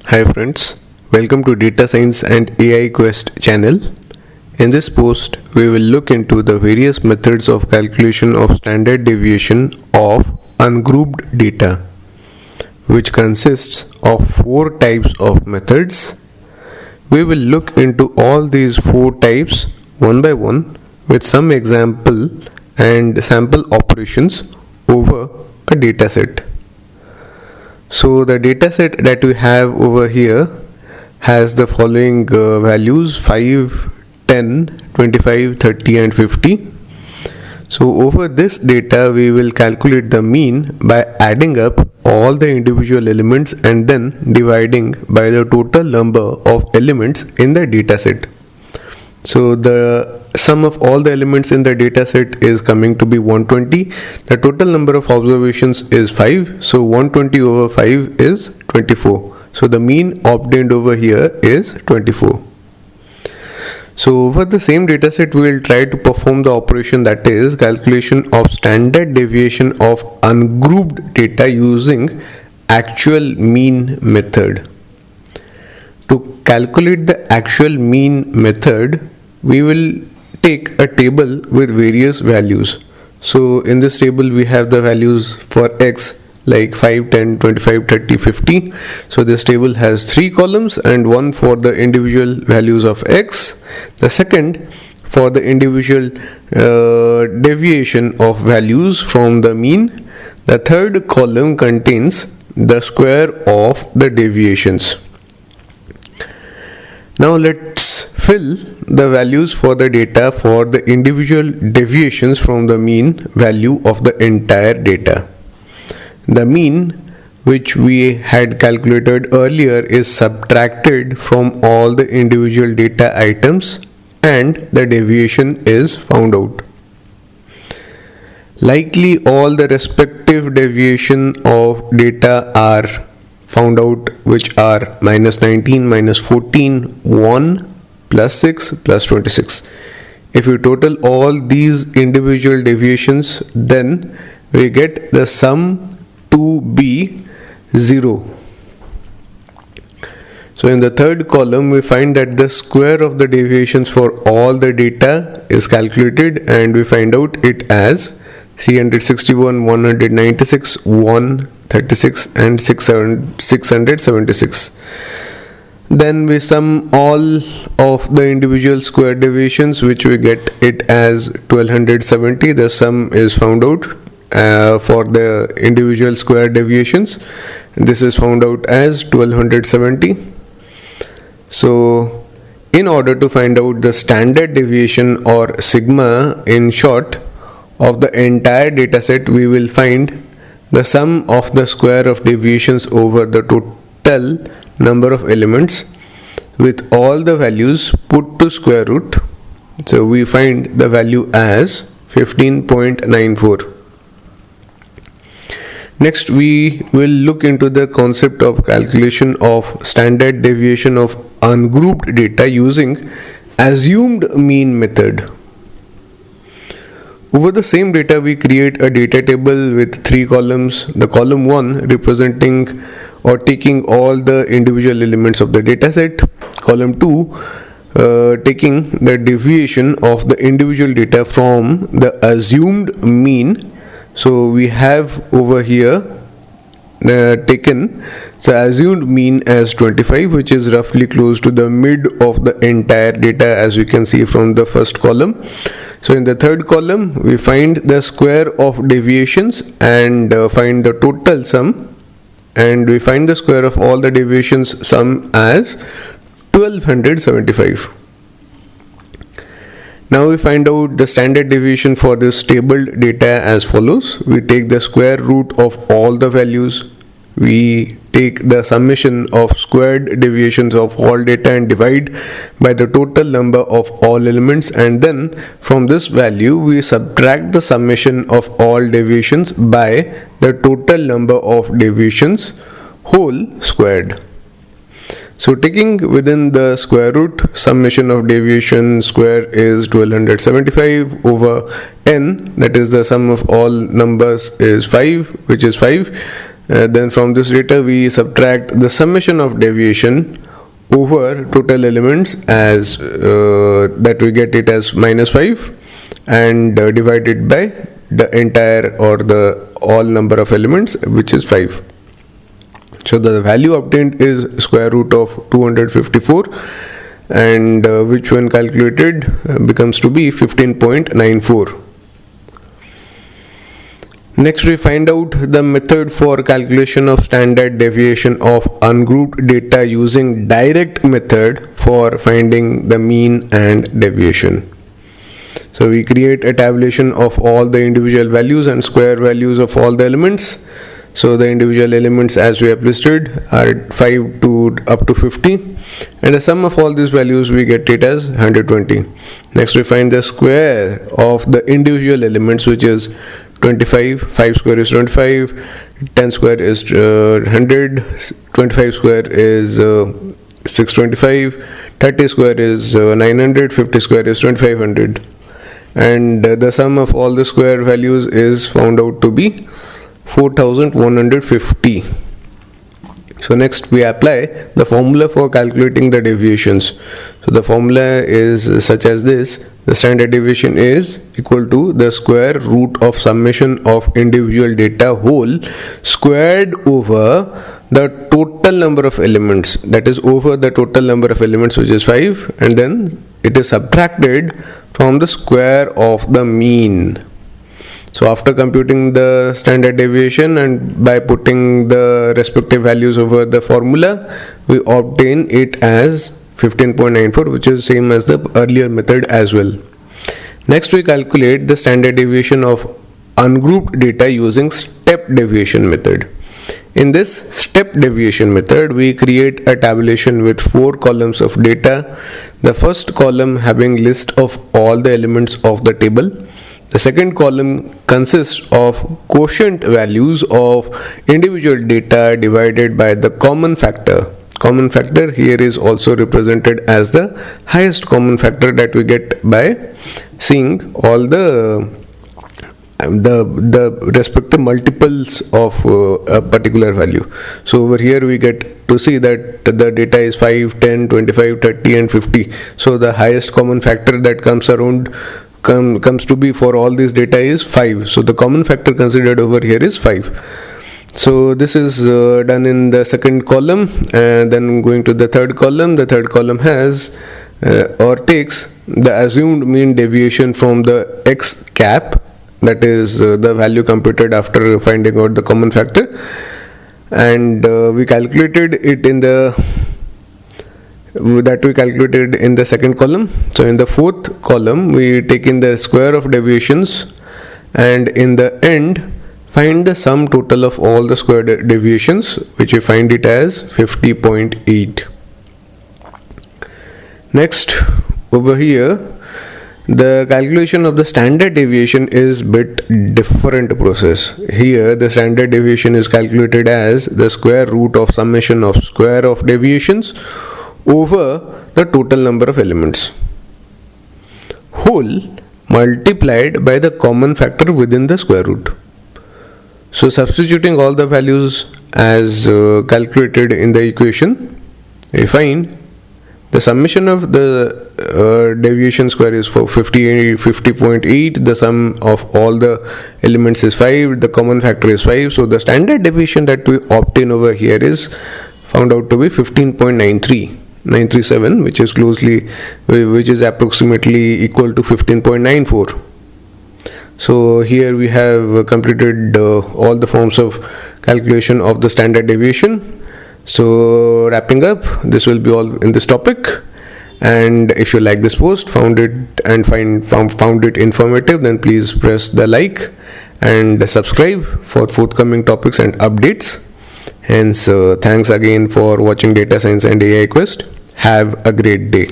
Hi friends, welcome to Data Science and AI Quest channel. In this post, we will look into the various methods of calculation of standard deviation of ungrouped data, which consists of 4 types of methods. We will look into all these 4 types one by one with some example and sample operations over a dataset. So the dataset that we have over here has the following values 5, 10, 25, 30 and 50. So over this data we will calculate the mean by adding up all the individual elements and then dividing by the total number of elements in the dataset. So the sum of all the elements in the dataset is coming to be 120. The total number of observations is 5. So 120 over 5 is 24. So the mean obtained over here is 24. So over the same dataset we will try to perform the operation, that is calculation of standard deviation of ungrouped data using actual mean method. To calculate the actual mean method, we will take a table with various values. So in this table we have the values for x like 5, 10, 25, 30, 50. So this table has 3 columns and one for the individual values of x, the second for the individual deviation of values from the mean, the third column contains the square of the deviations. Now let's fill the values for the data for the individual deviations from the mean value of the entire data. The mean, which we had calculated earlier, is subtracted from all the individual data items and the deviation is found out. Likely all the respective deviation of data are found out, which are minus 19, minus 14, 1, plus 6, plus 26. If you total all these individual deviations, then we get the sum to be 0. So in the third column we find that the square of the deviations for all the data is calculated and we find out it as 361, 196, 136 and 676. Then we sum all of the individual square deviations, which we get it as 1270. The sum is found out for the individual square deviations. This is found out as 1270. So in order to find out the standard deviation or sigma in short of the entire dataset, we will find the sum of the square of deviations over the total number of elements with all the values put to square root. So we find the value as 15.94. Next we will look into the concept of calculation of standard deviation of ungrouped data using assumed mean method. Over the same data we create a data table with 3 columns. The column 1 representing or taking all the individual elements of the dataset. Column 2 taking the deviation of the individual data from the assumed mean. So we have over here taken the assumed mean as 25, which is roughly close to the mid of the entire data, as we can see from the first column. So in the third column we find the square of deviations and find the total sum, and we find the square of all the deviations sum as 1275. Now we find out the standard deviation for this tabled data as follows. We take the square root of all the values. We take the summation of squared deviations of all data and divide by the total number of all elements, and then from this value we subtract the summation of all deviations by the total number of deviations whole squared. So taking within the square root, summation of deviation square is 1275 over n, that is the sum of all numbers is 5, which is 5, Then from this data we subtract the summation of deviation over total elements as that we get it as -5, and divide it by the entire or the all number of elements, which is 5. So the value obtained is square root of 254, and which when calculated becomes to be 15.94. Next we find out the method for calculation of standard deviation of ungrouped data using direct method for finding the mean and deviation. So we create a tabulation of all the individual values and square values of all the elements. So the individual elements, as we have listed, are 5 to up to 50, and the sum of all these values we get it as 120. Next we find the square of the individual elements, which is 25, 5 square is 25, 10 square is 100, 25 square is 625, 30 square is 900, 50 square is 2500, and the sum of all the square values is found out to be 4150. So next we apply the formula for calculating the deviations. So the formula is such as this: the standard deviation is equal to the square root of summation of individual data whole squared over the total number of elements, that is over the total number of elements, which is 5, and then it is subtracted from the square of the mean. So after computing the standard deviation and by putting the respective values over the formula, we obtain it as 15.94, which is same as the earlier method as well. Next we calculate the standard deviation of ungrouped data using step deviation method. In this step deviation method, we create a tabulation with 4 columns of data. The first column having list of all the elements of the table. The second column consists of quotient values of individual data divided by the common factor. Common factor here is also represented as the highest common factor that we get by seeing all the respective multiples of a particular value. So over here we get to see that the data is 5, 10, 25, 30 and 50. So the highest common factor that comes around comes to be for all these data is 5. So the common factor considered over here is 5. So this is done in the second column, and then going to the third column. The third column has or takes the assumed mean deviation from the x cap, that is the value computed after finding out the common factor, and we calculated it in the second column. So in the fourth column we take in the square of deviations, and in the end find the sum total of all the square deviations, which we find it as 50.8. Next over here, the calculation of the standard deviation is bit different process. Here the standard deviation is calculated as the square root of summation of square of deviations over the total number of elements whole multiplied by the common factor within the square root. So substituting all the values as calculated in the equation, we find the summation of the deviation square is for 50.8. The sum of all the elements is 5. The common factor is 5. So the standard deviation that we obtain over here is found out to be 15.937, which is approximately equal to 15.94. So here we have completed all the forms of calculation of the standard deviation. So wrapping up, this will be all in this topic, and if you like this post, found it informative, then please press the like and subscribe for forthcoming topics and updates. Hence thanks again for watching Data Science and AI Quest. Have a great day.